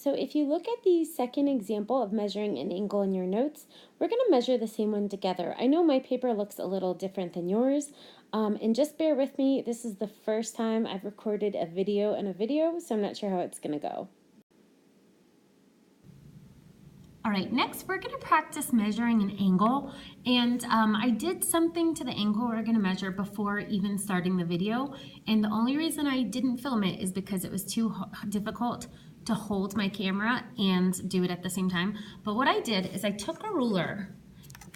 So if you look at the second example of measuring an angle in your notes, we're going to measure the same one together. I know my paper looks a little different than yours, and just bear with me. This is the first time I've recorded a video in a video, so I'm not sure how it's going to go. All right, next we're going to practice measuring an angle, and I did something to the angle we're going to measure before even starting the video, and the only reason I didn't film it is because it was too difficult to hold my camera and do it at the same time. But what I did is I took a ruler,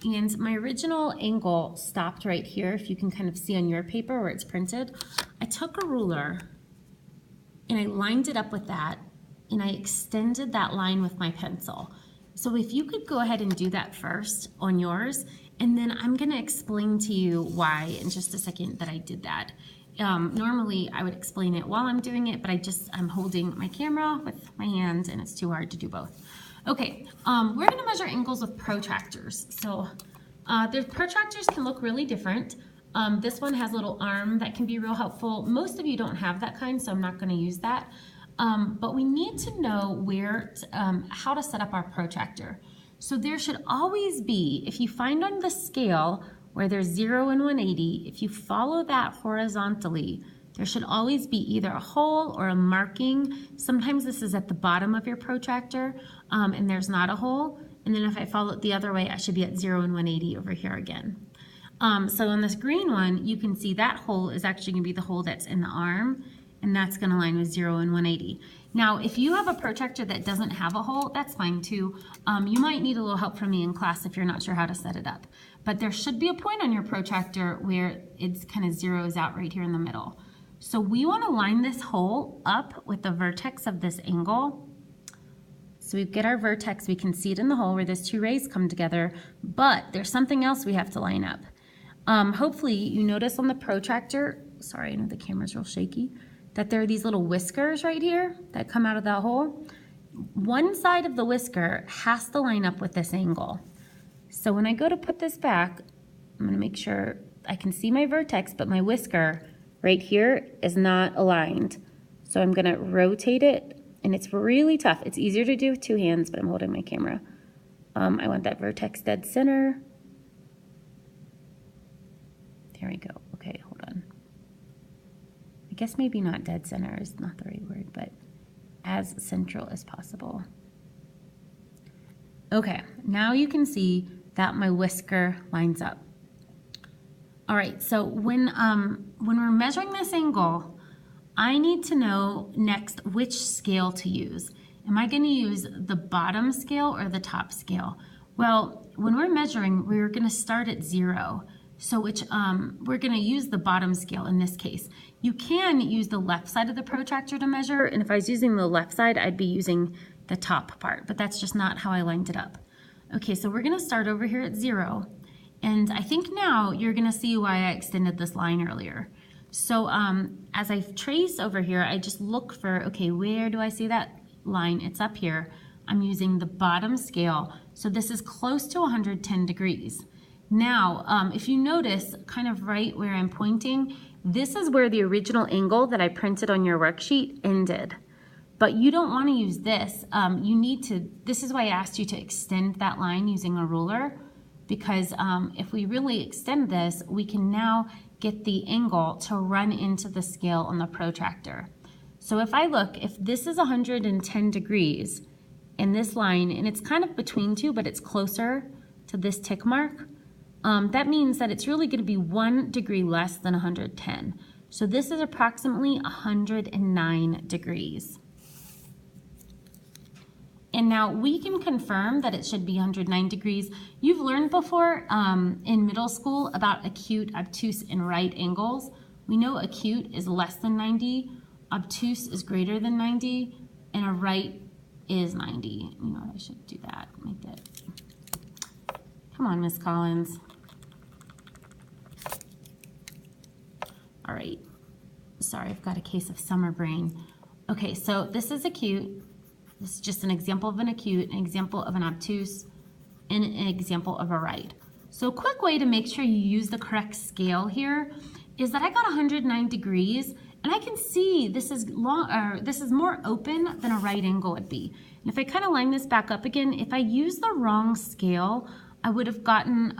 and my original angle stopped right here, if you can kind of see on your paper where it's printed. I took a ruler and I lined it up with that, and I extended that line with my pencil. So if you could go ahead and do that first on yours, and then I'm going to explain to you why in just a second that I did that. Normally I would explain it while I'm doing it, but I'm holding my camera with my hand and it's too hard to do both. Okay, we're going to measure angles with protractors. So the protractors can look really different. This one has a little arm that can be real helpful. Most of you don't have that kind, so I'm not going to use that. But we need to know how to set up our protractor. So there should always be, if you find on the scale where there's 0 and 180, if you follow that horizontally, there should always be either a hole or a marking. Sometimes this is at the bottom of your protractor, and there's not a hole. And then if I follow it the other way, I should be at 0 and 180 over here again. So on this green one, you can see that hole is actually going to be the hole that's in the arm, and that's going to line with 0 and 180. Now, if you have a protractor that doesn't have a hole, that's fine too. You might need a little help from me in class if you're not sure how to set it up. But there should be a point on your protractor where it's kind of zeroes out right here in the middle. So we want to line this hole up with the vertex of this angle. So we get our vertex, we can see it in the hole where those two rays come together, but there's something else we have to line up. Hopefully you notice on the protractor, sorry, I know the camera's real shaky, that there are these little whiskers right here that come out of that hole. One side of the whisker has to line up with this angle. So when I go to put this back, I'm gonna make sure I can see my vertex, but my whisker right here is not aligned. So I'm gonna rotate it, and it's really tough. It's easier to do with two hands, but I'm holding my camera. I want that vertex dead center. There we go, okay, hold on. I guess maybe not dead center is not the right word, but as central as possible. Okay, now you can see that my whisker lines up. All right, so when we're measuring this angle, I need to know next which scale to use. Am I going to use the bottom scale or the top scale? Well, when we're measuring, we're going to start at 0. So we're going to use the bottom scale in this case. You can use the left side of the protractor to measure, and if I was using the left side, I'd be using the top part, but that's just not how I lined it up. Okay, so we're going to start over here at 0, and I think now you're going to see why I extended this line earlier. So as I trace over here, I just look for, okay, where do I see that line? It's up here. I'm using the bottom scale, so this is close to 110 degrees. Now, if you notice, kind of right where I'm pointing, this is where the original angle that I printed on your worksheet ended. But you don't want to use this. This is why I asked you to extend that line using a ruler, because if we really extend this, we can now get the angle to run into the scale on the protractor. So if I look, if this is 110 degrees in this line, and it's kind of between two, but it's closer to this tick mark, that means that it's really going to be 1 degree less than 110. So this is approximately 109 degrees. And now we can confirm that it should be 109 degrees. You've learned before in middle school about acute, obtuse, and right angles. We know acute is less than 90, obtuse is greater than 90, and a right is 90. You know, I should do that, make that. Come on, Miss Collins. All right, sorry, I've got a case of summer brain. Okay, so this is acute. This is just an example of an acute, an example of an obtuse, and an example of a right. So a quick way to make sure you use the correct scale here is that I got 109 degrees, And I can see this is long, or this is more open than a right angle would be. And if I kind of line this back up again, if I use the wrong scale, I would have gotten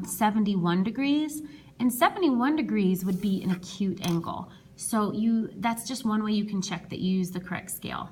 71 degrees, and 71 degrees would be an acute angle. So that's just one way you can check that you use the correct scale.